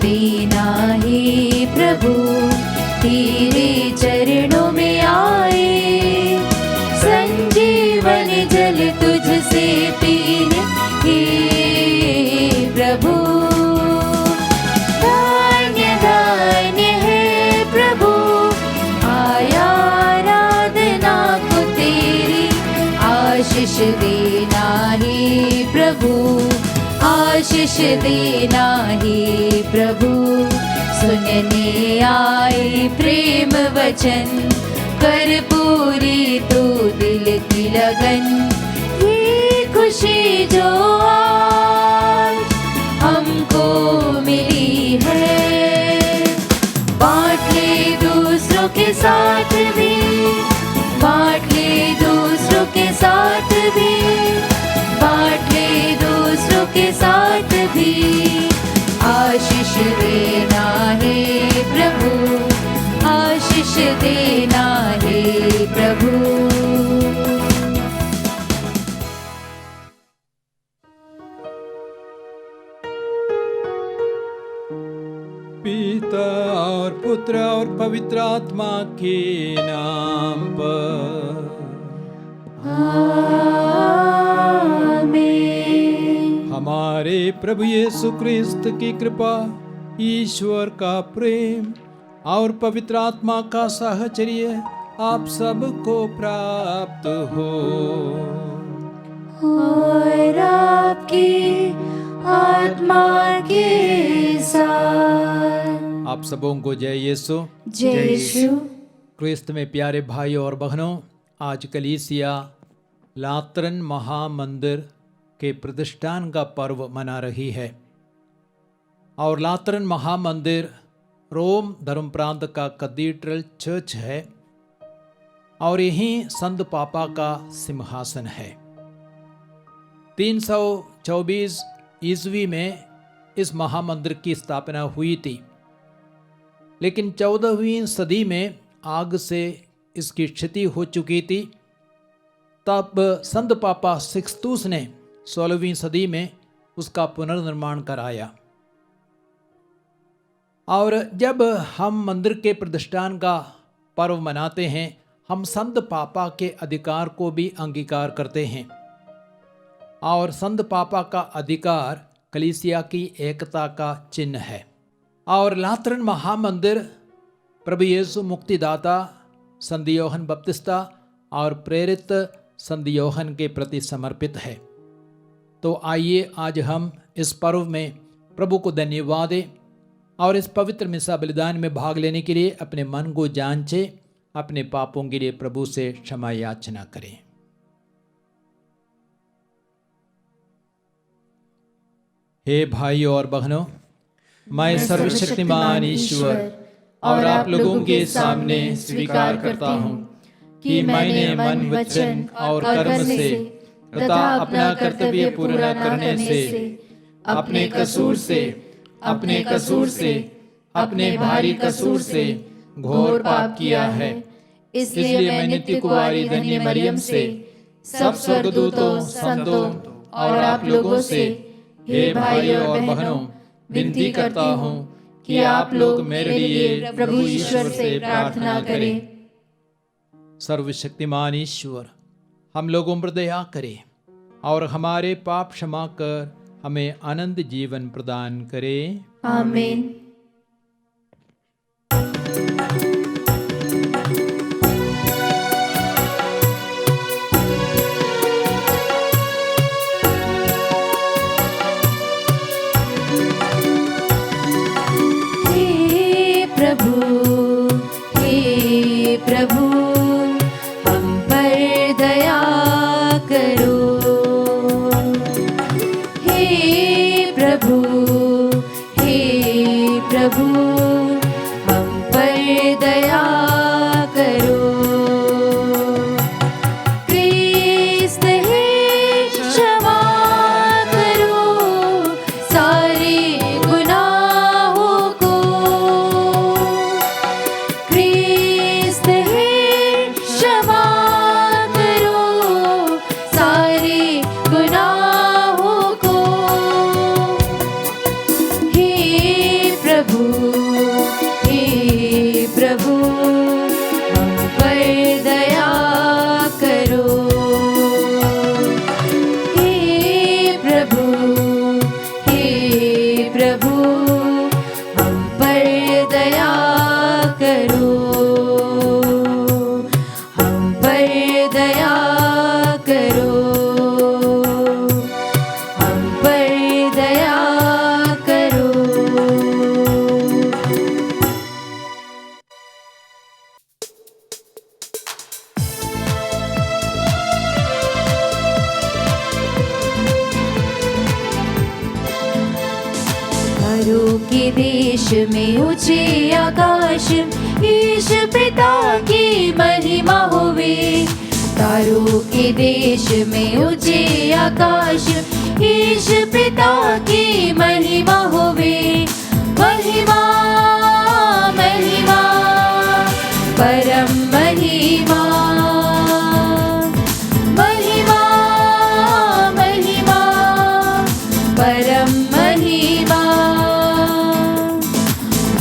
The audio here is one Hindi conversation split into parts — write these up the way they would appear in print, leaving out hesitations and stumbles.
देना हे प्रभु, तेरे चरणों में आए। संजीवन जल तुझसे पीने हे प्रभु। धन्य धन्य है प्रभु, आया आराधना को तेरी। आशीष देना हे प्रभु, आशीष देना हे प्रभु। सुनने आए प्रेम वचन, कर पूरी तू दिल की लगन। ये खुशी जो आज हमको मिली है, बांट ले दूसरों के साथ भी, बांट ले दूसरों के साथ भी, बांट ले दूसरों के साथ भी। आशीष देना हे प्रभु, आशीष देना हे प्रभु। पिता और पुत्र और पवित्र आत्मा के नाम पर आमीन। हमारे प्रभु यीशु क्रिस्त की कृपा, ईश्वर का प्रेम और पवित्र आत्मा का साहचर्य आप सबको प्राप्त हो। और आपकी आत्मा के साथ। आप सबों को जय यीशु। जय यीशु। क्रिस्त में प्यारे भाई और बहनों, आज कलीसिया लातरन महामंदिर के प्रतिष्ठान का पर्व मना रही है। और लातरन महामंदिर रोम धर्म प्रांत का कैथेड्रल चर्च है और यहीं संत पापा का सिंहासन है। 324 ईस्वी में इस महामंदिर की स्थापना हुई थी, लेकिन 14वीं सदी में आग से इसकी क्षति हो चुकी थी। तब संत पापा सिक्सतुस ने 16वीं सदी में उसका पुनर्निर्माण कराया। और जब हम मंदिर के प्रतिष्ठान का पर्व मनाते हैं, हम संत पापा के अधिकार को भी अंगीकार करते हैं। और संत पापा का अधिकार कलीसिया की एकता का चिन्ह है। और लातरन महामंदिर प्रभु यीशु मुक्तिदाता, संत यूहन्ना बपतिस्ता और प्रेरित संत यूहन्ना के प्रति समर्पित है। तो आइए आज हम इस पर्व में प्रभु को धन्यवाद दें और इस पवित्र मिसा बलिदान में भाग लेने के लिए अपने मन को जांचें, अपने पापों के लिए प्रभु से क्षमा याचना करें। हे भाइयों और बहनों, मैं सर्वशक्तिमान ईश्वर और आप लोगों के सामने स्वीकार करता हूँ कि मैंने मन, वचन और कर्म से तथा अपना कर्तव्य पूरा करने से अपने कसूर से अपने भारी कसूर से घोर पाप किया है। इसलिए मैं नित्य कुंवारी धन्य मरियम से, सब स्वर्गदूतों, संतों और आप लोगों से, हे भाइयों और बहनों, विनती करता हूँ कि आप लोग मेरे लिए प्रभु ईश्वर से प्रार्थना करें। सर्वशक्तिमान ईश्वर हम लोगों पर दया करे और हमारे पाप क्षमा कर हमें अनंत जीवन प्रदान करे। आमीन। प्रभु हम पर दया करो। हे प्रभु हम पर दया करो। क्रिस्त है क्षमा करो सारे गुनाहों को। क्रिस्त है क्षमा करो सारे तारों के देश में ऊंचे आकाश ईश पिता की महिमा होवे। तारों के देश में ऊंचे आकाश ईश पिता की महिमा होवे। महिमा महिमा परम महिमा, महिमा महिमा परम महिमा।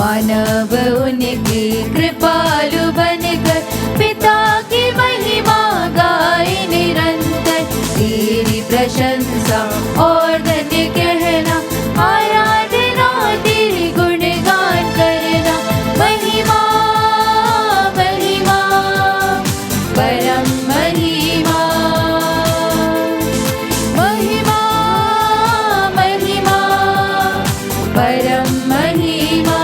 मानव उनकी कृपालु बनकर पिता की महिमा गाए निरंतर। तेरी प्रशंसा और धन्य कहना, आराधना तेरी गुणगान करना। महिमा महिमा परम महिमा, महिमा महिमा परम महिमा।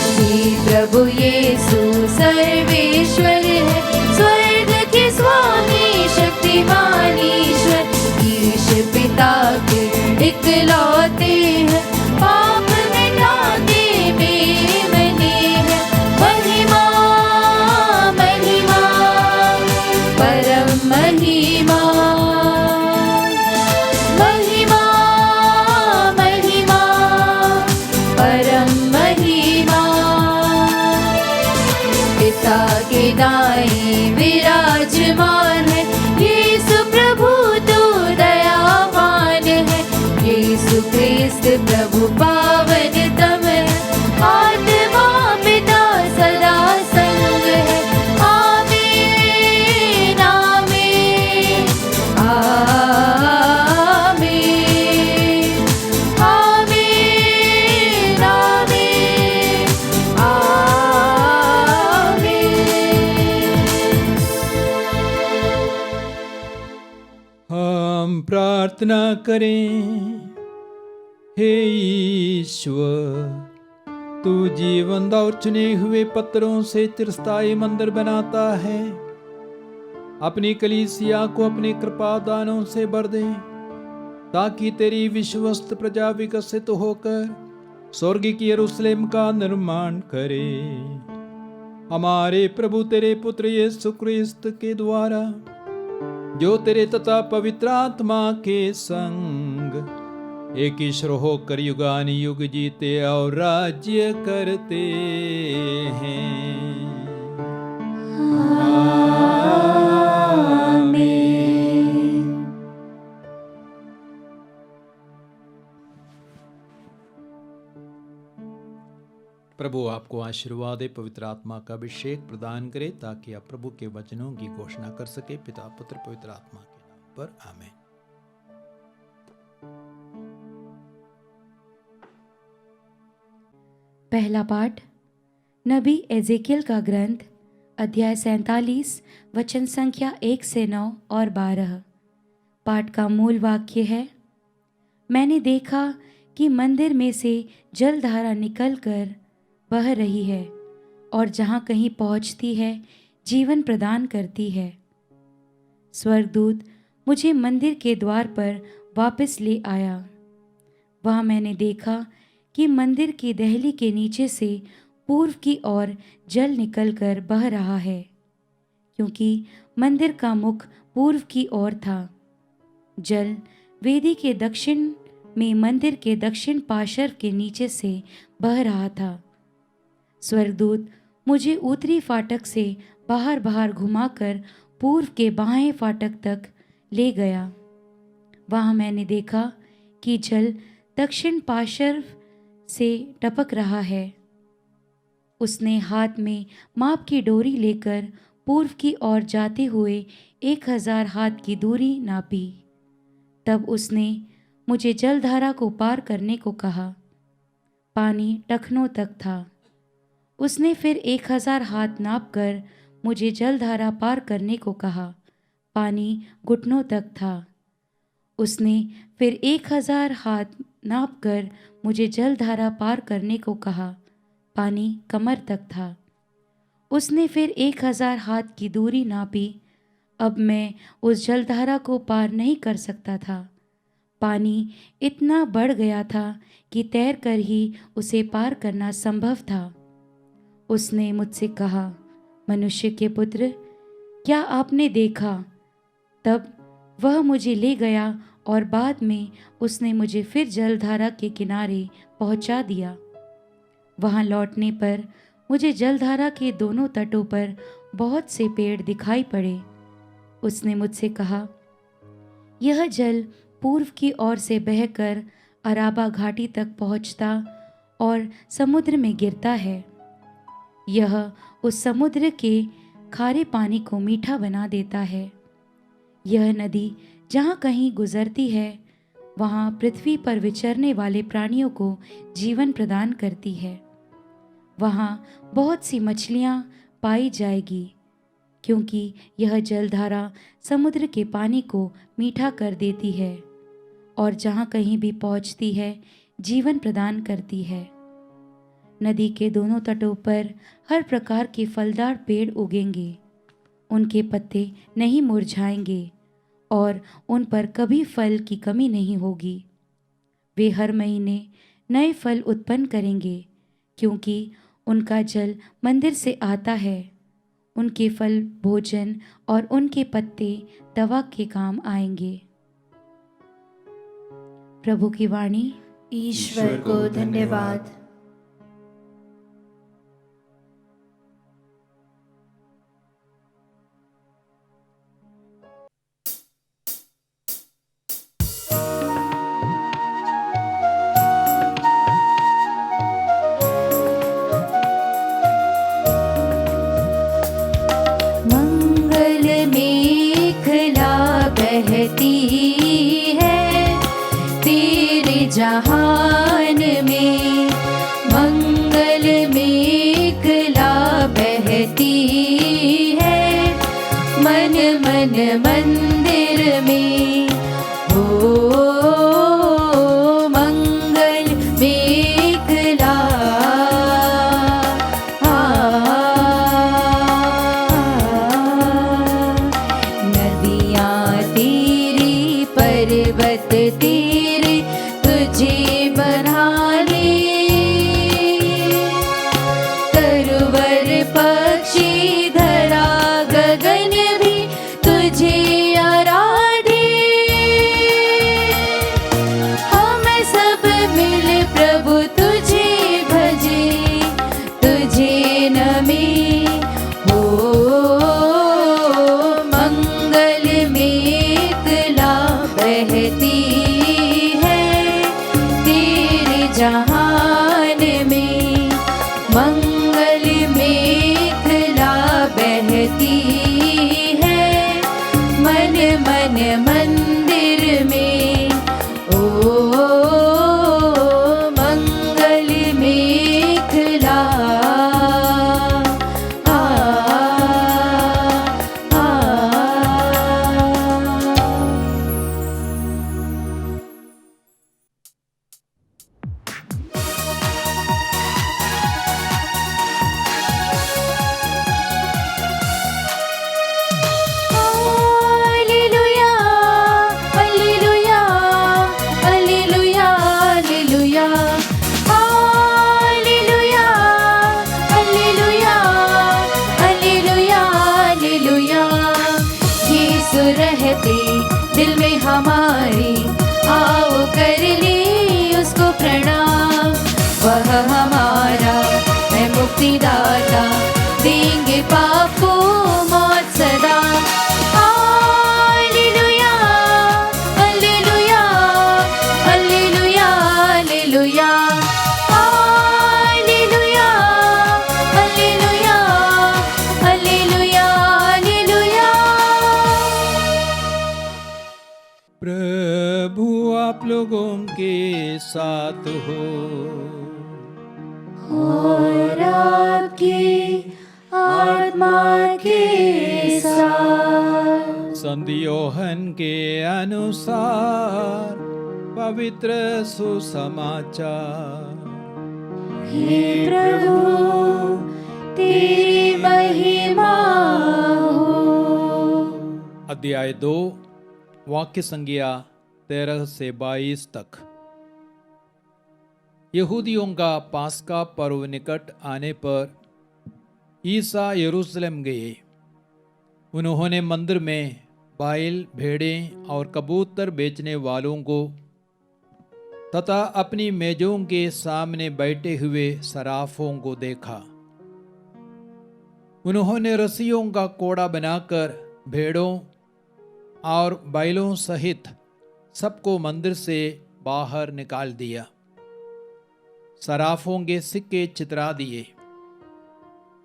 हे प्रभु यीशु सर्वेश्वर है, स्वर्ग के स्वामी शक्तिमान ईश्वर। ईश पिता के इकलौते हैं, पाप मिटाते मेरे बने हैं। महिमा महिमा परम महिमा, महिमा महिमा परम महिमा। पिता के दाएं विराजमान है, यीशु प्रभु तू दयावान है। यीशु क्रिस्त प्रभु पावनतम है, आत्मा पिता सदा संग है। आमीन आमीन आमीन आमीन आमीन आमीन। हम प्रार्थना करें। हे ईश्वर, तू जीवंत और चुने हुए पत्थरों से चिरस्थायी मंदिर बनाता है। अपनी कलीसिया को अपने कृपा दानों से भर दे, ताकि तेरी विश्वस्त प्रजा विकसित होकर स्वर्ग की यरूशलेम का निर्माण करे। हमारे प्रभु तेरे पुत्र यीशु क्रिस्त के द्वारा, जो तेरे तथा पवित्र आत्मा के संग एक ईश्वर होकर युगान युग जीते और राज्य करते हैं। आमीन। प्रभु आपको आशीर्वाद दे, पवित्र आत्मा का अभिषेक प्रदान करे, ताकि आप प्रभु के वचनों की घोषणा कर सके। पिता पुत्र पवित्र आत्मा के नाम पर आमीन। पहला पाठ नबी एजेकियल का ग्रंथ, अध्याय 47 वचन संख्या 1 से 9 और 12। पाठ का मूल वाक्य है, मैंने देखा कि मंदिर में से जलधारा निकलकर बह रही है और जहाँ कहीं पहुँचती है जीवन प्रदान करती है। स्वर्गदूत मुझे मंदिर के द्वार पर वापस ले आया। वहाँ मैंने देखा कि मंदिर की दहली के नीचे से पूर्व की ओर जल निकलकर बह रहा है, क्योंकि मंदिर का मुख पूर्व की ओर था। जल वेदी के दक्षिण में मंदिर के दक्षिण पार्श्व के नीचे से बह रहा था। स्वर्गदूत मुझे उत्तरी फाटक से बाहर बाहर घुमाकर पूर्व के बाएं फाटक तक ले गया। वहाँ मैंने देखा कि जल दक्षिण पार्श्व से टपक रहा है। उसने हाथ में माप की डोरी लेकर पूर्व की ओर जाते हुए 1000 हाथ की दूरी नापी। तब उसने मुझे जलधारा को पार करने को कहा। पानी टखनों तक था। उसने फिर 1000 हाथ नापकर मुझे जलधारा पार करने को कहा। पानी घुटनों तक था। उसने फिर 1000 हाथ नापकर मुझे जलधारा पार करने को कहा। पानी कमर तक था। उसने फिर 1000 हाथ की दूरी नापी। अब मैं उस जलधारा को पार नहीं कर सकता था। पानी इतना बढ़ गया था कि तैरकर ही उसे पार करना संभव था। उसने मुझसे कहा, मनुष्य के पुत्र, क्या आपने देखा? तब वह मुझे ले गया और बाद में उसने मुझे फिर जलधारा के किनारे पहुंचा दिया। वहां लौटने पर मुझे जलधारा के दोनों तटों पर बहुत से पेड़ दिखाई पड़े। उसने मुझसे कहा, यह जल पूर्व की ओर से बहकर अराबा घाटी तक पहुंचता और समुद्र में गिरता है। यह उस समुद्र के खारे पानी को मीठा बना देता है। यह नदी जहाँ कहीं गुजरती है वहाँ पृथ्वी पर विचरने वाले प्राणियों को जीवन प्रदान करती है। वहाँ बहुत सी मछलियाँ पाई जाएगी, क्योंकि यह जलधारा समुद्र के पानी को मीठा कर देती है और जहाँ कहीं भी पहुँचती है जीवन प्रदान करती है। नदी के दोनों तटों पर हर प्रकार के फलदार पेड़ उगेंगे। उनके पत्ते नहीं मुरझाएंगे और उन पर कभी फल की कमी नहीं होगी। वे हर महीने नए फल उत्पन्न करेंगे, क्योंकि उनका जल मंदिर से आता है। उनके फल भोजन और उनके पत्ते दवा के काम आएंगे। प्रभु की वाणी। ईश्वर को धन्यवाद। मंगल मेखला बहती है तेरे जहान में। मंगल मेखला बहती है मन मन मंदिर में। हो मंगल मेखला नदियाँ तेरी पर्वत तेरे तुझे बधाने। तरवर पक्षी धरा गगन भी तुझे आराधे। हम सब मिल प्रभु तुझे भजे, तुझे नमे। हो मंगल मेखला बहती है तेरे जहान में। मंगल मेखला बहती है मन मन मंदिर में। ओ मंगल मेखला hallelujah hallelujah hallelujah hallelujah hallelujah hallelujah hallelujah hallelujah. यीशु रहते दिल में हमारे, आओ कर ले उसको प्रणाम। वह हमारा है मुक्तिदाता, देंगे पाप को मौत सदा। Hallelujah hallelujah hallelujah hallelujah hallelujah hallelujah hallelujah hallelujah. प्रभु आप लोगों के साथ हो और आपकी आत्मा के साथ। संत योहन के अनुसार पवित्र सुसमाचार। हे प्रभु तेरी महिमा हो। अध्याय 2 वाक्य संज्ञा 13 से 22 तक। यहूदियों का पास्का पर्व निकट आने पर ईसा यरूशलेम गए। उन्होंने मंदिर में बैल, भेड़ें और कबूतर बेचने वालों को तथा अपनी मेजों के सामने बैठे हुए सराफों को देखा। उन्होंने रस्सियों का कोड़ा बनाकर भेड़ों और बैलों सहित सबको मंदिर से बाहर निकाल दिया। सराफों के सिक्के चितरा दिए,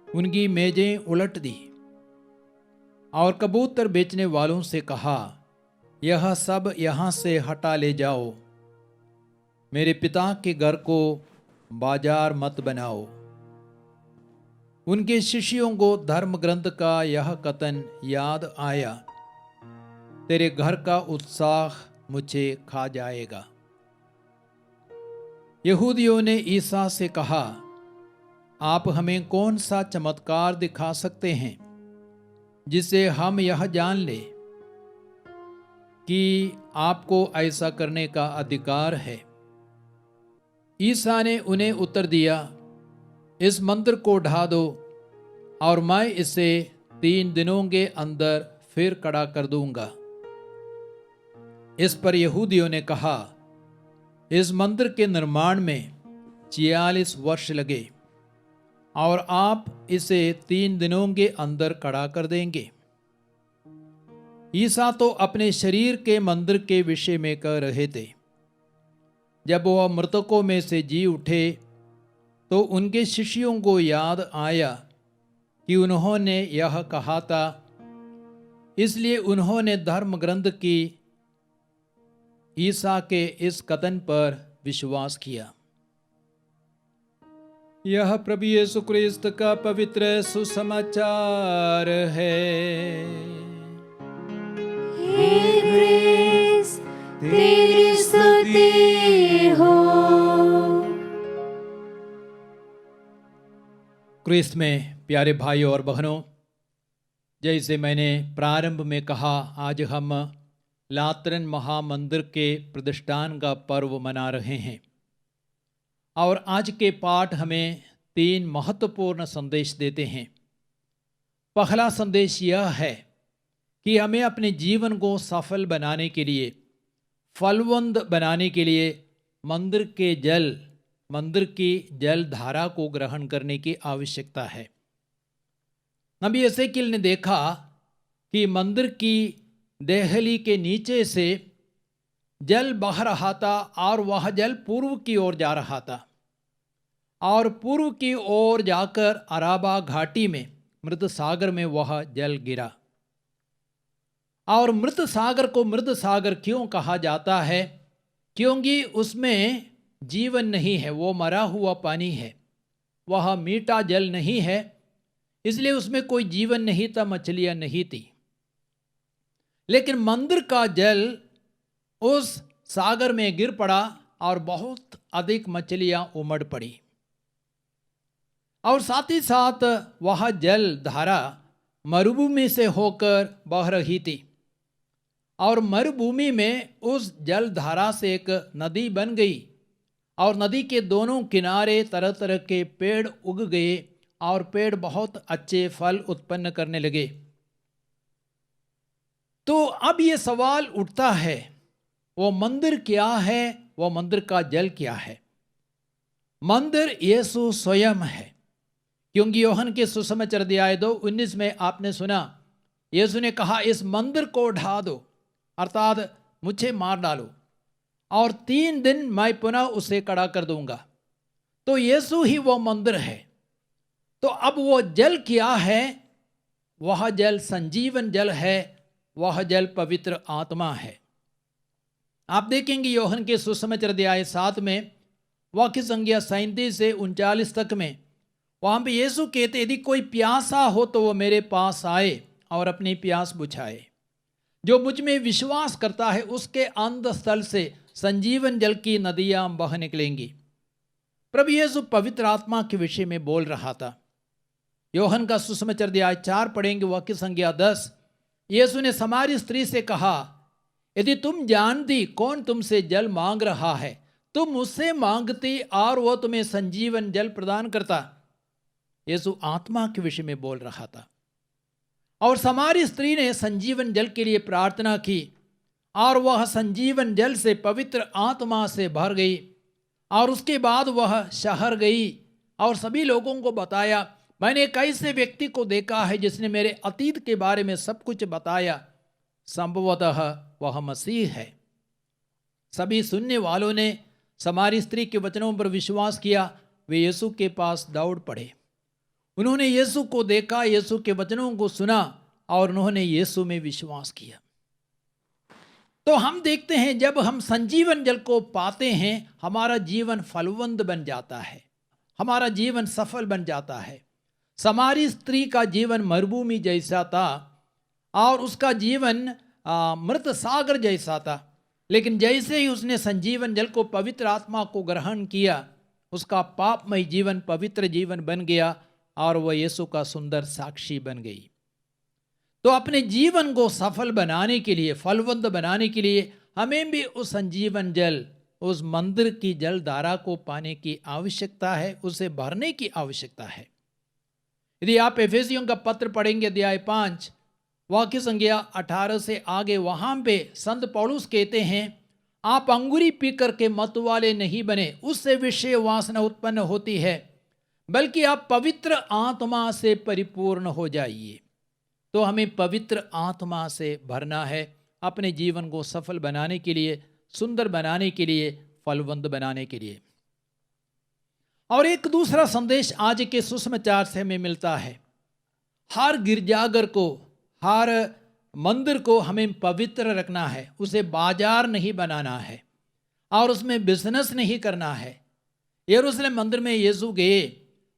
उनकी मेजें उलट दी और कबूतर बेचने वालों से कहा, यह सब यहाँ से हटा ले जाओ, मेरे पिता के घर को बाजार मत बनाओ। उनके शिष्यों को धर्म ग्रंथ का यह कथन याद आया, तेरे घर का उत्साह मुझे खा जाएगा। यहूदियों ने ईसा से कहा, आप हमें कौन सा चमत्कार दिखा सकते हैं जिससे हम यह जान लें कि आपको ऐसा करने का अधिकार है। ईसा ने उन्हें उत्तर दिया, इस मंदिर को ढा दो और मैं इसे 3 दिनों के अंदर फिर खड़ा कर दूंगा। इस पर यहूदियों ने कहा, इस मंदिर के निर्माण में 46 वर्ष लगे और आप इसे 3 दिनों के अंदर खड़ा कर देंगे। ईसा तो अपने शरीर के मंदिर के विषय में कह रहे थे। जब वह मृतकों में से जी उठे तो उनके शिष्यों को याद आया कि उन्होंने यह कहा था, इसलिए उन्होंने धर्म ग्रंथ की ईसा के इस कथन पर विश्वास किया। यह प्रभु यीशु क्रिस्त का पवित्र सुसमाचार है। हे क्रिस्त, तेरी स्तुति हो। क्रिस्त में प्यारे भाई और बहनों, जैसे मैंने प्रारंभ में कहा, आज हम लातरन महामंदिर के प्रतिष्ठान का पर्व मना रहे हैं और आज के पाठ हमें 3 महत्वपूर्ण संदेश देते हैं। पहला संदेश यह है कि हमें अपने जीवन को सफल बनाने के लिए, फलवंत बनाने के लिए मंदिर की जल धारा को ग्रहण करने की आवश्यकता है। नबी एसेकियल ने देखा कि मंदिर की देहली के नीचे से जल बह रहा था और वह जल पूर्व की ओर जा रहा था और पूर्व की ओर जाकर अराबा घाटी में मृत सागर में वह जल गिरा। और मृत सागर को मृत सागर क्यों कहा जाता है? क्योंकि उसमें जीवन नहीं है, वो मरा हुआ पानी है, वह मीठा जल नहीं है, इसलिए उसमें कोई जीवन नहीं था, मछलियां नहीं थी। लेकिन मंदिर का जल उस सागर में गिर पड़ा और बहुत अधिक मछलियां उमड़ पड़ी और साथ ही साथ वह जल धारा मरुभूमि से होकर बह रही थी और मरुभूमि में उस जल धारा से एक नदी बन गई और नदी के दोनों किनारे तरह तरह के पेड़ उग गए और पेड़ बहुत अच्छे फल उत्पन्न करने लगे। तो अब ये सवाल उठता है, वो मंदिर क्या है, वो मंदिर का जल क्या है? मंदिर यीशु स्वयं है, क्योंकि यूहन्ना के सुसमाचार अध्याय 2:19 में आपने सुना, यीशु ने कहा, इस मंदिर को ढा दो, अर्थात मुझे मार डालो और 3 दिन मैं पुनः उसे खड़ा कर दूंगा। तो यीशु ही वो मंदिर है। तो अब वो जल क्या है? वह जल संजीवन जल है, वह जल पवित्र आत्मा है। आप देखेंगे यूहन्ना के सुसमाचार अध्याय 7 में वाक्य संख्या 37 से 39 तक में, वहां पे यीशु कहते, यदि कोई प्यासा हो तो वो मेरे पास आए और अपनी प्यास बुझाए। जो मुझ में विश्वास करता है उसके अंतःस्थल से संजीवन जल की नदियां बह निकलेंगी। प्रभु यीशु पवित्र आत्मा के विषय में बोल रहा था। यूहन्ना का सुसमाचार अध्याय 4 पढ़ेंगे, वाक्य संख्या 10। यीशु ने समारी स्त्री से कहा, यदि तुम जानती कौन तुमसे जल मांग रहा है, तुम उससे मांगती और वो तुम्हें संजीवन जल प्रदान करता। यीशु आत्मा के विषय में बोल रहा था। और समारी स्त्री ने संजीवन जल के लिए प्रार्थना की और वह संजीवन जल से पवित्र आत्मा से भर गई। और उसके बाद वह शहर गई और सभी लोगों को बताया, मैंने एक ऐसे व्यक्ति को देखा है जिसने मेरे अतीत के बारे में सब कुछ बताया, संभवतः वह मसीह है। सभी सुनने वालों ने समारी स्त्री के वचनों पर विश्वास किया। वे यीशु के पास दौड़ पड़े। उन्होंने यीशु को देखा, यीशु के वचनों को सुना और उन्होंने यीशु में विश्वास किया। तो हम देखते हैं जब हम संजीवन जल को पाते हैं, हमारा जीवन फलवंत बन जाता है, हमारा जीवन सफल बन जाता है। समारी स्त्री का जीवन मरुभूमि जैसा था और उसका जीवन मृत सागर जैसा था, लेकिन जैसे ही उसने संजीवन जल को, पवित्र आत्मा को ग्रहण किया, उसका पापमय जीवन पवित्र जीवन बन गया और वह यीशु का सुंदर साक्षी बन गई। तो अपने जीवन को सफल बनाने के लिए, फलवंत बनाने के लिए हमें भी उस संजीवन जल, उस मंदिर की जल धारा को पाने की आवश्यकता है, उसे भरने की आवश्यकता है। यदि आप एफेसियों का पत्र पढ़ेंगे अध्याय 5 वाक्य संख्या 18 से आगे, वहां पे संत पौलुस कहते हैं, आप अंगूरी पी करके मत वाले नहीं बने, उससे विषय वासना उत्पन्न होती है, बल्कि आप पवित्र आत्मा से परिपूर्ण हो जाइए। तो हमें पवित्र आत्मा से भरना है अपने जीवन को सफल बनाने के लिए, सुंदर बनाने के लिए, फलवंत बनाने के लिए। और एक दूसरा संदेश आज के सुसमाचार से हमें मिलता है। हर गिरजाघर को, हर मंदिर को हमें पवित्र रखना है, उसे बाजार नहीं बनाना है और उसमें बिजनेस नहीं करना है। यरूशलेम मंदिर में यीशु गए,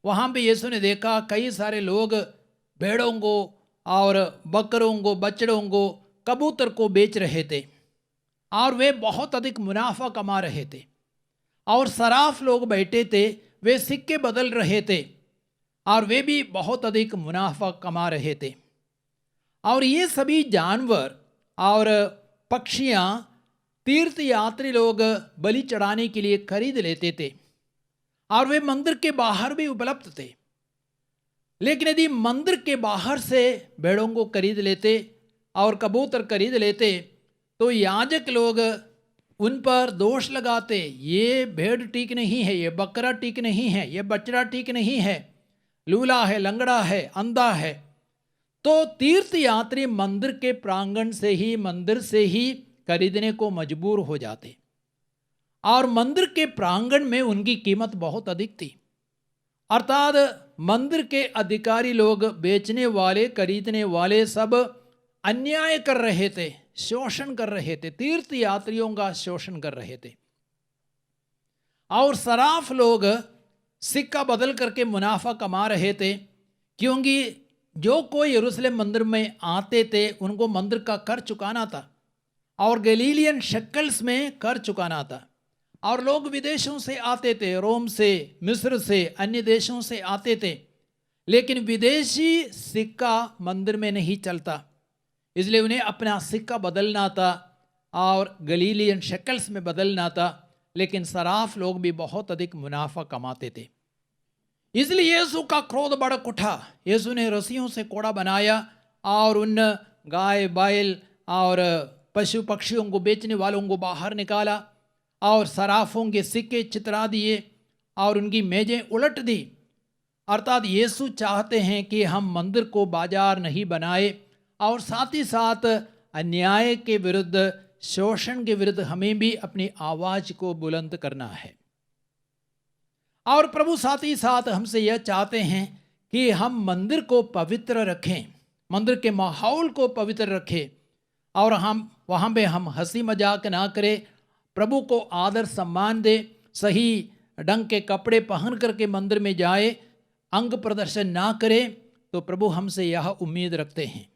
वहाँ पे यीशु ने देखा कई सारे लोग भेड़ों को और बकरों को, बछड़ों को, कबूतर को बेच रहे थे और वे बहुत अधिक मुनाफा कमा रहे थे। और सराफ लोग बैठे थे, वे सिक्के बदल रहे थे और वे भी बहुत अधिक मुनाफा कमा रहे थे। और ये सभी जानवर और पक्षियाँ तीर्थ यात्री लोग बलि चढ़ाने के लिए खरीद लेते थे और वे मंदिर के बाहर भी उपलब्ध थे। लेकिन यदि मंदिर के बाहर से भेड़ों को खरीद लेते और कबूतर खरीद लेते, तो याजक लोग उन पर दोष लगाते, ये भेड़ ठीक नहीं है, ये बकरा ठीक नहीं है, ये बछड़ा ठीक नहीं है, लूला है, लंगड़ा है, अंधा है। तो तीर्थ यात्री मंदिर के प्रांगण से ही, मंदिर से ही खरीदने को मजबूर हो जाते और मंदिर के प्रांगण में उनकी कीमत बहुत अधिक थी। अर्थात मंदिर के अधिकारी लोग, बेचने वाले, खरीदने वाले सब अन्याय कर रहे थे, शोषण कर रहे थे, तीर्थ यात्रियों का शोषण कर रहे थे। और सराफ लोग सिक्का बदल करके मुनाफा कमा रहे थे, क्योंकि जो कोई यरूशलेम मंदिर में आते थे उनको मंदिर का कर चुकाना था और गलीलियन शक्ल्स में कर चुकाना था। और लोग विदेशों से आते थे, रोम से, मिस्र से, अन्य देशों से आते थे, लेकिन विदेशी सिक्का मंदिर में नहीं चलता, इसलिए उन्हें अपना सिक्का बदलना था और गलीलियन शक्ल्स में बदलना था। लेकिन सराफ लोग भी बहुत अधिक मुनाफा कमाते थे, इसलिए यीशु का क्रोध भड़क उठा। यीशु ने रस्सियों से कोड़ा बनाया और उन गाय, बैल और पशु पक्षियों को बेचने वालों को बाहर निकाला और सराफों के सिक्के चितरा दिए और उनकी मेजें उलट दी। अर्थात यीशु चाहते हैं कि हम मंदिर को बाजार नहीं बनाए और साथ ही साथ अन्याय के विरुद्ध, शोषण के विरुद्ध हमें भी अपनी आवाज़ को बुलंद करना है। और प्रभु साथ ही साथ हमसे यह चाहते हैं कि हम मंदिर को पवित्र रखें, मंदिर के माहौल को पवित्र रखें और हम वहाँ पे हम हंसी मजाक ना करें, प्रभु को आदर सम्मान दे, सही ढंग के कपड़े पहन करके मंदिर में जाए, अंग प्रदर्शन ना करे। तो प्रभु हमसे यह उम्मीद रखते हैं।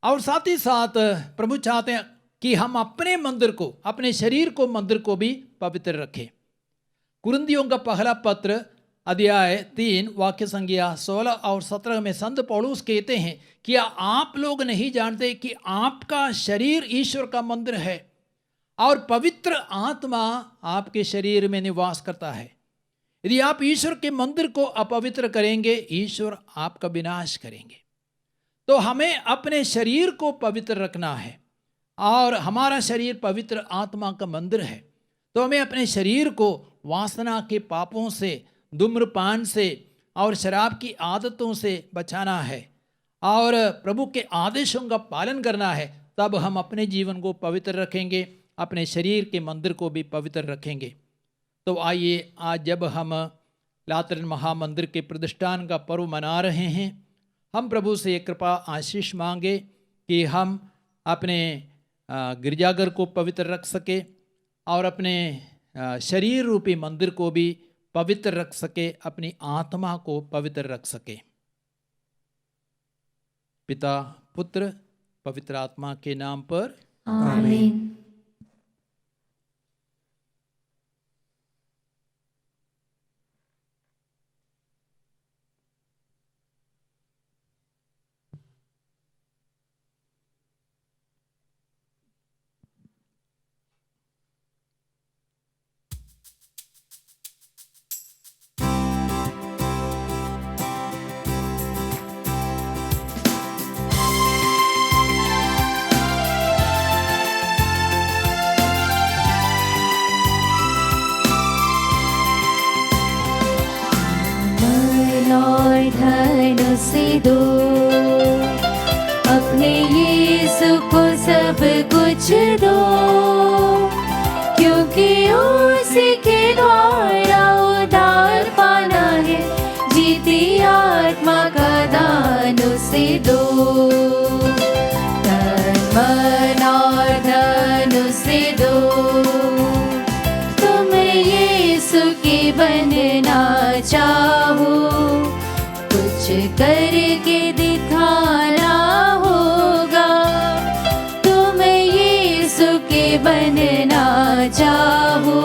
और साथ ही साथ प्रभु चाहते हैं कि हम अपने मंदिर को, अपने शरीर को, मंदिर को भी पवित्र रखें। कुरिन्थियों का पहला पत्र अध्याय 3 वाक्य संख्या 16 और 17 में संत पौलुस कहते हैं कि आप लोग नहीं जानते कि आपका शरीर ईश्वर का मंदिर है और पवित्र आत्मा आपके शरीर में निवास करता है। यदि आप ईश्वर के मंदिर को अपवित्र करेंगे, ईश्वर आपका विनाश करेंगे। तो हमें अपने शरीर को पवित्र रखना है और हमारा शरीर पवित्र आत्मा का मंदिर है। तो हमें अपने शरीर को वासना के पापों से, धूम्रपान से और शराब की आदतों से बचाना है और प्रभु के आदेशों का पालन करना है। तब हम अपने जीवन को पवित्र रखेंगे, अपने शरीर के मंदिर को भी पवित्र रखेंगे। तो आइए, आज जब हम लातरन महामंदिर के प्रतिष्ठान का पर्व मना रहे हैं, हम प्रभु से कृपा आशीष मांगे कि हम अपने गिरजाघर को पवित्र रख सके और अपने शरीर रूपी मंदिर को भी पवित्र रख सके, अपनी आत्मा को पवित्र रख सके। पिता, पुत्र, पवित्र आत्मा के नाम पर आमीन। धन से दो अपने यीशु को सब कुछ दो, क्योंकि उसी के द्वारा उद्धार पाना है। जीती आत्मा का दान उसे दो, तन मन और धन उसे दो। तुम यीशु के बनना चाहो, कुछ करके दिखाना होगा। तुम यीशु के बनना चाहो,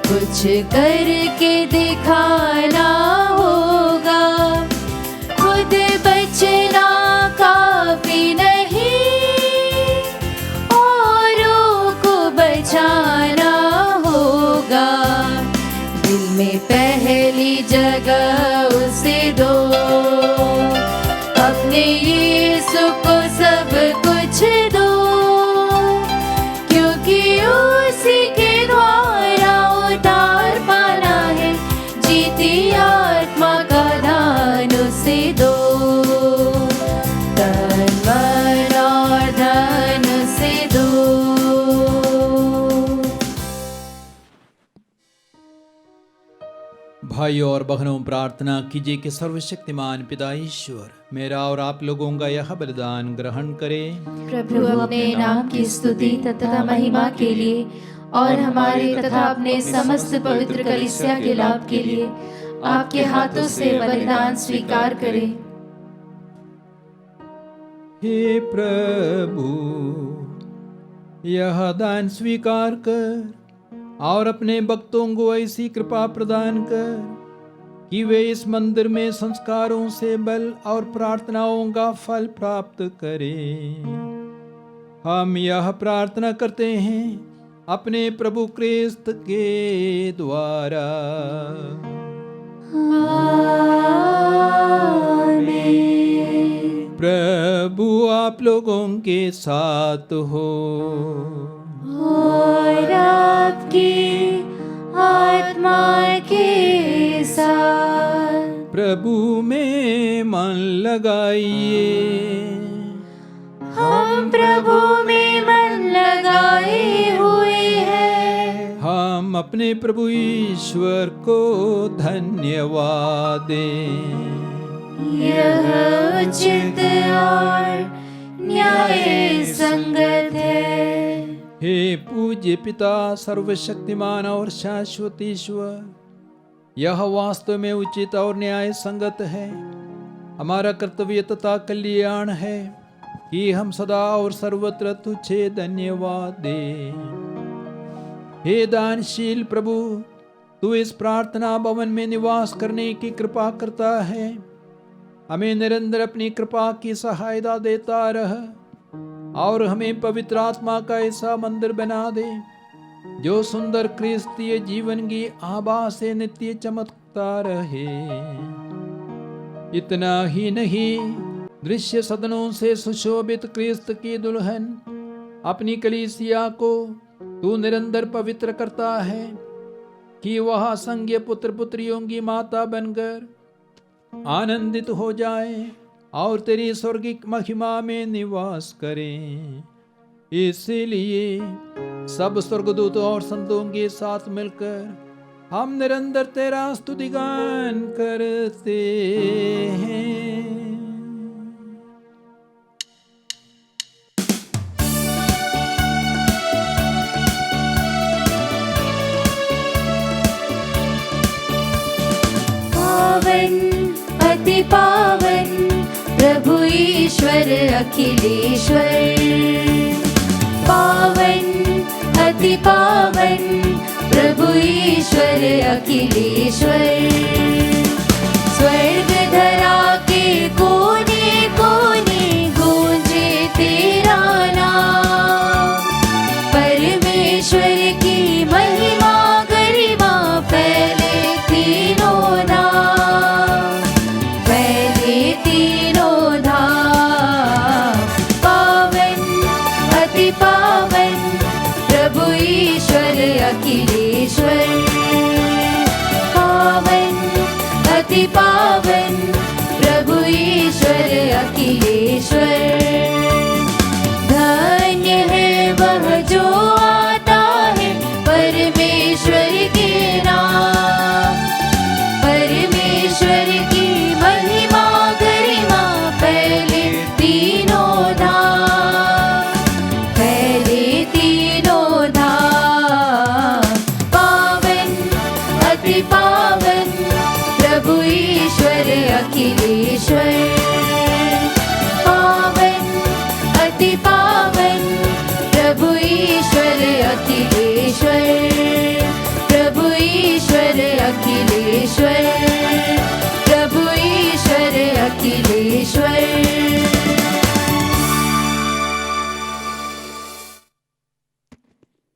कुछ करके दिखाना होगा। खुद बचना काफी नहीं, औरों को बचाना होगा। दिल में पहली जगह उसे दो, अपने यीशु को सब कुछ दो, क्योंकि उसी के द्वारा उद्धार पाना है। जीती आत्मा का दान उसे दो, तन मन और धन उसे दो। भाइयों और बहनों, प्रार्थना कीजिए कि सर्वशक्तिमान पिता ईश्वर मेरा और आप लोगों का यह बलिदान ग्रहण करें। प्रभु अपने नाम की स्तुति तथा महिमा के लिए और हमारे तथा अपने समस्त पवित्र कलीसिया के लाभ के लिए आपके हाथों से बलिदान स्वीकार करें। हे प्रभु, यह दान स्वीकार कर और अपने भक्तों को ऐसी कृपा प्रदान कर कि वे इस मंदिर में संस्कारों से बल और प्रार्थनाओं का फल प्राप्त करें। हम यह प्रार्थना करते हैं अपने प्रभु क्रिस्त के द्वारा। आमीन। प्रभु आप लोगों के साथ हो और आपकी आत्मा के साथ। प्रभु में मन लगाइए। हम प्रभु में मन लगाए हुए हैं। हम अपने प्रभु ईश्वर को धन्यवाद दें। यह उचित और न्याय संगत है। हे पूज्य पिता, सर्वशक्तिमान और शाश्वत ईश्वर, यह वास्तव में उचित और न्याय संगत है। हमारा कर्तव्य तथा कल्याण है कि हम सदा और सर्वत्र तुझे धन्यवाद दें। हे दानशील प्रभु, तू इस प्रार्थना भवन में निवास करने की कृपा करता है। हमें निरंतर अपनी कृपा की सहायता देता रह और हमें पवित्र आत्मा का ऐसा मंदिर बना दे जो सुंदर क्रिस्तीय जीवन की आभा से नित्य चमकता रहे। इतना ही नहीं, दृश्य सदनों से सुशोभित क्रिस्त की दुल्हन अपनी कलीसिया को तू निरंतर पवित्र करता है कि वह संज्ञ पुत्र पुत्रियों की माता बनकर आनंदित हो जाए और तेरी स्वर्गिक महिमा में निवास करें। इसलिए सब स्वर्गदूतों और संतों के साथ मिलकर हम निरंतर तेरा स्तुतिगान करते हैं। पावन अति पावन प्रभु ईश्वर अखिलेश्वर, पावन अति पावन प्रभु ईश्वर अखिलेश्वर। स्वर्ग धरा के कोने कोने गूंजे तेरा नाम, परमेश्वर की महिमा गरिमा फैले तीनों धाम, फैले तीनों धाम। पावन अति पावन प्रभु ईश्वर अखिलेश्वर, पावन अति पावन प्रभु ईश्वर अखिलेश्वर। धन्य है वह जो आता है परमेश्वर के नाम, परमेश्वर की महिमा गरिमा फैले तीनों धाम, फैले तीनों धाम। पावन अति पावन प्रभु ईश्वर अखिलेश्वर, पावन अति पावन प्रभु ईश्वर अखिलेश्वर, प्रभु ईश्वर अखिलेश्वर, प्रभु ईश्वर अखिलेश्वर।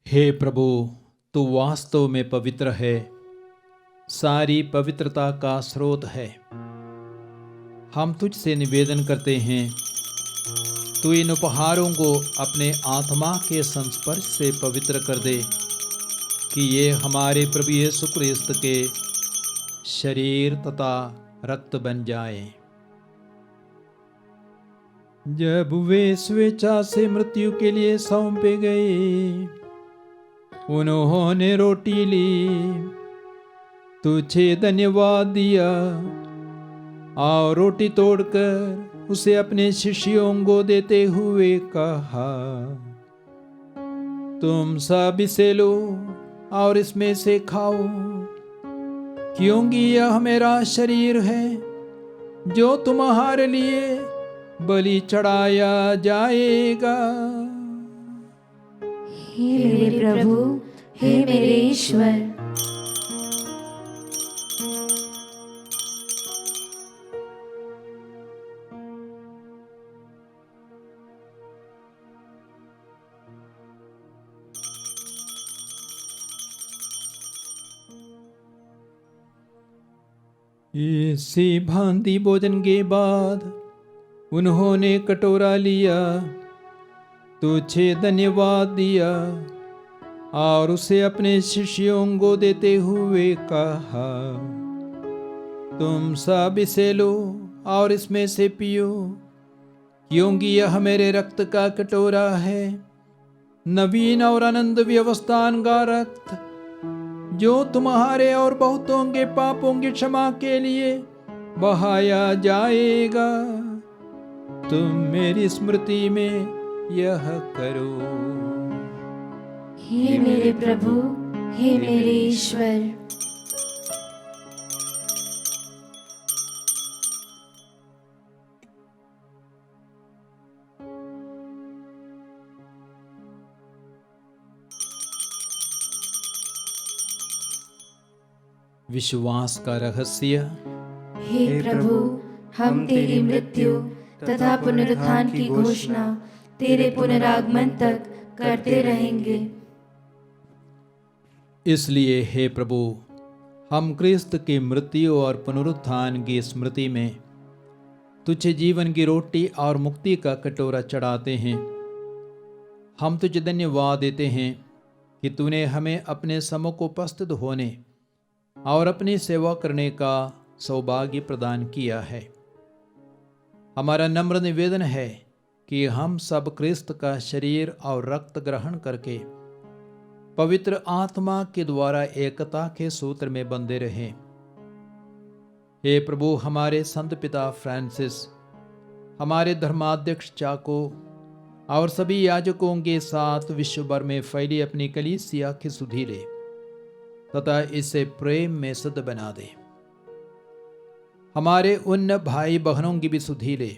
हे प्रभु, तू वास्तव में पवित्र है, सारी पवित्रता का स्रोत है। हम तुझसे निवेदन करते हैं, तू इन उपहारों को अपने आत्मा के संस्पर्श से पवित्र कर दे कि ये हमारे प्रभु यीशु क्रिस्त के शरीर तथा रक्त बन जाएं। जब वे स्वेच्छा से मृत्यु के लिए सौंपे गए, उन्होंने रोटी ली, तुझे धन्यवाद दिया और रोटी तोड़कर उसे अपने शिष्यों को देते हुए कहा, तुम सब इसे लो और इसमें से खाओ, क्योंकि यह मेरा शरीर है जो तुम्हारे लिए बलि चढ़ाया जाएगा। हे मेरे प्रभु, हे मेरे ईश्वर। इसी भांति भोजन के बाद उन्होंने कटोरा लिया, तुझे धन्यवाद दिया और उसे अपने शिष्यों को देते हुए कहा, तुम सब इसे लो और इसमें से पियो, क्योंकि यह मेरे रक्त का कटोरा है, नवीन और अनंत व्यवस्थान का रक्त, जो तुम्हारे और बहुतों के पापों की क्षमा के लिए बहाया जाएगा। तुम मेरी स्मृति में यह करो। हे मेरे प्रभु, हे मेरे ईश्वर। विश्वास का रहस्य। हे प्रभु, हम तेरी मृत्यु तथा पुनरुत्थान की घोषणा तेरे पुनरागमन तक करते रहेंगे। इसलिए हे प्रभु, हम क्रिस्त की मृत्यु और पुनरुत्थान की स्मृति में तुझे जीवन की रोटी और मुक्ति का कटोरा चढ़ाते हैं। हम तुझे धन्यवाद देते हैं कि तूने हमें अपने सम्मुख उपस्थित होने और अपनी सेवा करने का सौभाग्य प्रदान किया है। हमारा नम्र निवेदन है कि हम सब क्रिस्त का शरीर और रक्त ग्रहण करके पवित्र आत्मा के द्वारा एकता के सूत्र में बंधे रहें। हे प्रभु, हमारे संत पिता फ्रांसिस, हमारे धर्माध्यक्ष चाको और सभी याजकों के साथ विश्व भर में फैली अपनी कलीसिया की सुधि ले तथा इसे प्रेम में सिद्ध बना दे। हमारे उन भाई बहनों की भी सुधि ले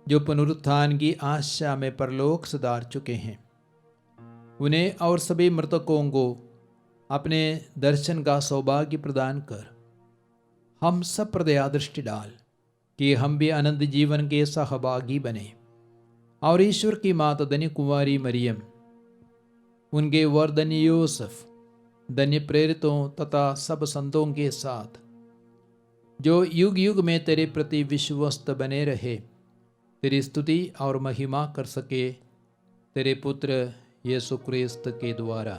जो पुनरुत्थान की आशा में परलोक सुधार चुके हैं। उन्हें और सभी मृतकों को अपने दर्शन का सौभाग्य प्रदान कर हम सब पर दया दृष्टि डाल कि हम भी अनंत जीवन के सहभागी बने और ईश्वर की माता धन्य कुंवारी मरियम, उनके वर धन्य यूसुफ, धन्य प्रेरितों तथा सब संतों के साथ जो युग युग में तेरे प्रति विश्वस्त बने रहे, तेरी स्तुति और महिमा कर सके, तेरे पुत्र यीशु क्रिस्त के द्वारा।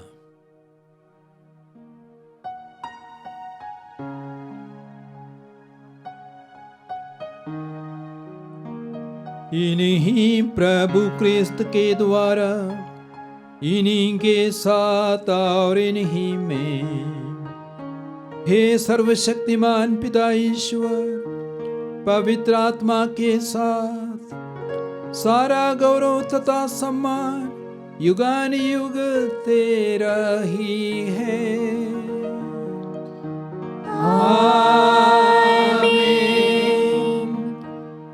इन्हीं प्रभु क्रिस्त के द्वारा, इन्हीं के साथ और इन्हीं में, हे सर्वशक्तिमान पिता ईश्वर, पवित्र आत्मा के साथ सारा गौरव तथा सम्मान युगान युग तेरा ही है। आमीन,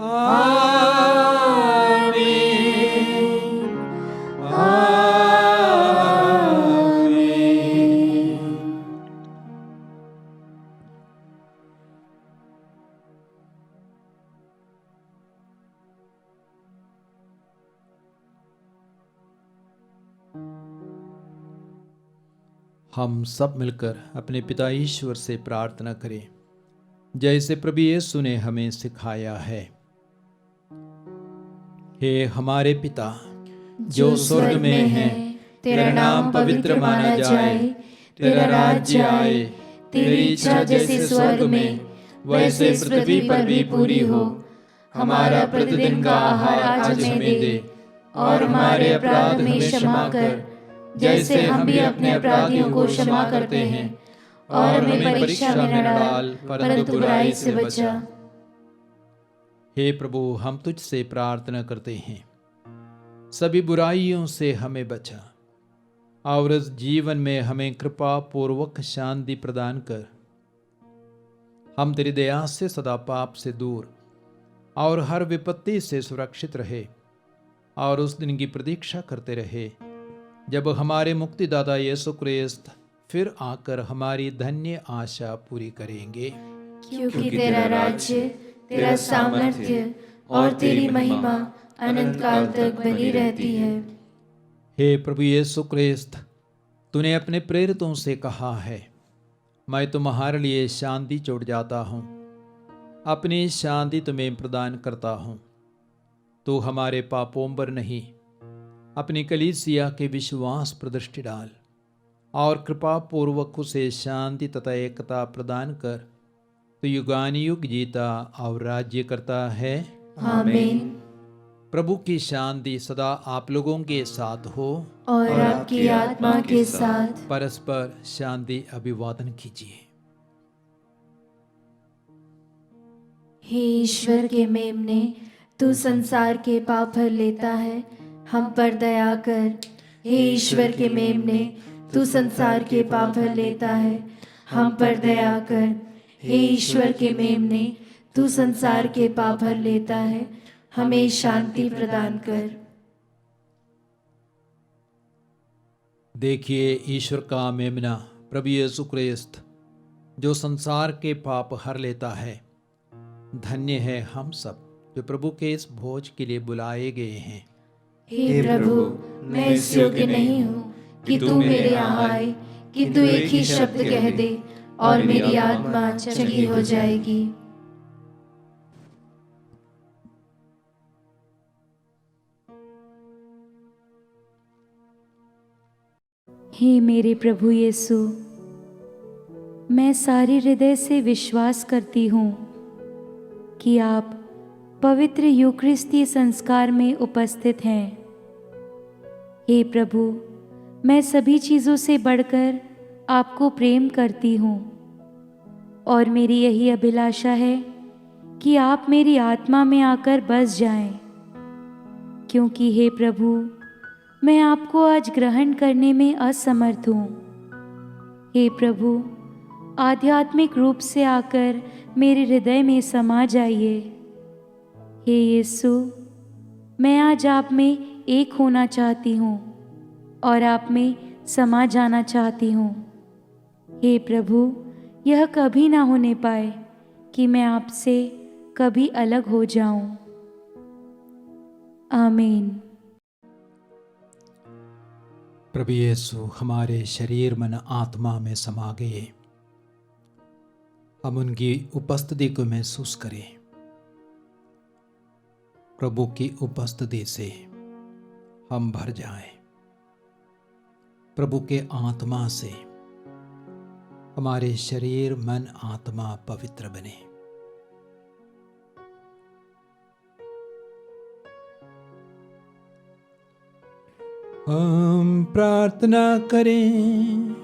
आमीन, आमीन। हम सब मिलकर अपने पिता ईश्वर से प्रार्थना करें जैसे प्रभु यीशु ने हमें सिखाया है। हे हमारे पिता जो स्वर्ग में है, तेरा नाम पवित्र माना जाए, तेरा राज्य आए, तेरी इच्छा जैसे स्वर्ग में वैसे पृथ्वी पर भी पूरी हो। हमारा प्रतिदिन का आहार आज हमें दे और हमारे अपराध हमें क्षमा कर जैसे हम भी अपने अपराधियों को क्षमा करते हैं, और हमें परीक्षा में न डाल परंतु बुराई से बचा। हे प्रभु, हम तुझसे प्रार्थना करते हैं, सभी बुराइयों से हमें बचा और इस जीवन में हमें कृपा पूर्वक शांति प्रदान कर। हम तेरी दया से सदा पाप से दूर और हर विपत्ति से सुरक्षित रहे और उस दिन की प्रतीक्षा करते रहे जब हमारे मुक्तिदाता यीशु क्रिस्त फिर आकर हमारी धन्य आशा पूरी करेंगे। क्योंकि तेरा राज्य, तेरा सामर्थ्य और तेरी महिमा अनंत काल तक बनी रहती है। हे प्रभु यीशु क्रिस्त, तूने अपने प्रेरितों से कहा है, मैं तुम्हारे लिए शांति छोड़ जाता हूँ, अपनी शांति तुम्हें प्रदान करता हूँ। तू हमारे पापों पर नहीं, अपनी कलीसिया के विश्वास पर दृष्टि डाल और कृपा पूर्वक उसे शांति तथा एकता प्रदान कर। तो युगान युग जीता और राज्य करता है। आमीन। प्रभु की शांति सदा आप लोगों के साथ हो और आपकी आत्मा के साथ। परस्पर शांति अभिवादन कीजिए। हे ईश्वर के मेमने, तू संसार के पाप हर लेता है, हम पर दया कर। हे ईश्वर के मेमने, तू संसार के पाप हर लेता है, हम पर दया कर। हे ईश्वर के मेमने, तू संसार के पाप हर लेता है, हमें शांति प्रदान कर। देखिए ईश्वर का मेमना प्रभु यीशु क्रिस्त जो संसार के पाप हर लेता है। धन्य है हम सब जो प्रभु के इस भोज के लिए बुलाए गए हैं। हे प्रभु, मैं इस योग्य नहीं हूँ कि तू मेरे यहाँ आए, कि तू एक ही शब्द कह दे और मेरी आत्मा चंगी हो जाएगी। हे मेरे प्रभु यीशु, मैं सारे हृदय से विश्वास करती हूँ कि आप पवित्र यूकरिस्ती संस्कार में उपस्थित हैं। हे प्रभु, मैं सभी चीज़ों से बढ़कर आपको प्रेम करती हूँ और मेरी यही अभिलाषा है कि आप मेरी आत्मा में आकर बस जाएं, क्योंकि हे प्रभु, मैं आपको आज ग्रहण करने में असमर्थ हूँ। हे प्रभु, आध्यात्मिक रूप से आकर मेरे हृदय में समा जाइए। हे यीशु, मैं आज आप में एक होना चाहती हूँ और आप में समा जाना चाहती हूँ। हे प्रभु, यह कभी ना होने पाए कि मैं आपसे कभी अलग हो जाऊं। आमीन। प्रभु यीशु हमारे शरीर मन आत्मा में समा गए। हम उनकी उपस्थिति को महसूस करें। प्रभु की उपस्थिति से हम भर जाएं। प्रभु के आत्मा से हमारे शरीर मन आत्मा पवित्र बने। हम प्रार्थना करें।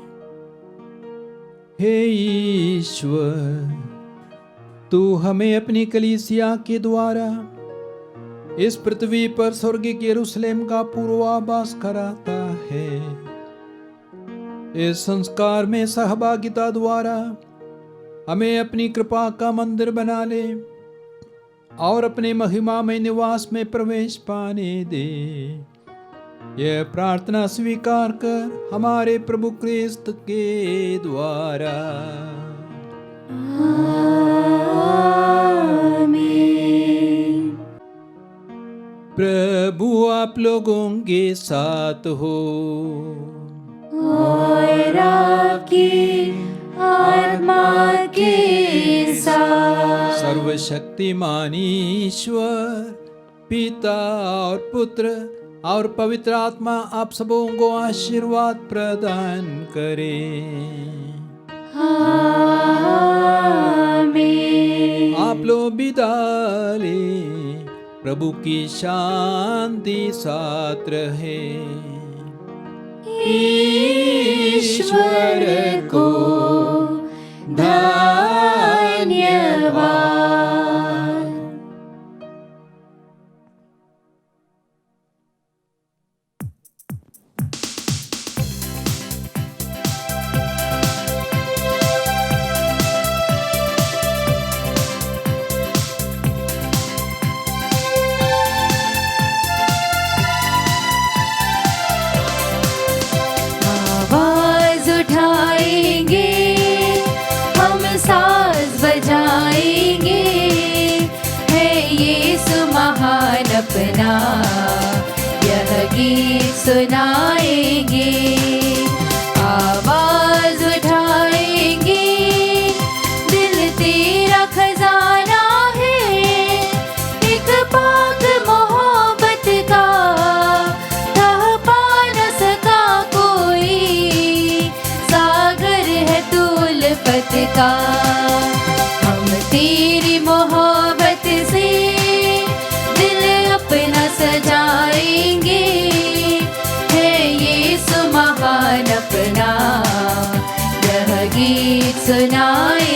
हे ईश्वर, तू हमें अपनी कलीसिया के द्वारा इस पृथ्वी पर स्वर्गीय यरूशलेम का पूर्वाभास कराता है। इस संस्कार में सहभागिता द्वारा हमें अपनी कृपा का मंदिर बना ले और अपने महिमामय निवास में प्रवेश पाने दे। यह प्रार्थना स्वीकार कर हमारे प्रभु क्रिस्त के द्वारा। आमीन। प्रभु आप लोगों के साथ हो और आपकी आत्मा के साथ। सर्वशक्तिमान ईश्वर पिता और पुत्र और पवित्र आत्मा आप सबों को आशीर्वाद प्रदान करे। आमीन। आप लोग विदा ले। प्रभु की शांति साथ रहे। ईश्वर को धन्यवाद। आवाज उठाएंगे, हम साज बजाएंगे, है यीशु महान अपना, यह गीत सुनाएंगे। आवाज उठाएंगे, दिल तेरा खजाना है, एक पाक मोहब्बत का, कह पा न सका कोई, सागर है तू उल्फत का। हम तेरी मोहब्बत से दिल अपना सजाएंगे, है यीशु महान अपना, यह गीत सुनाए।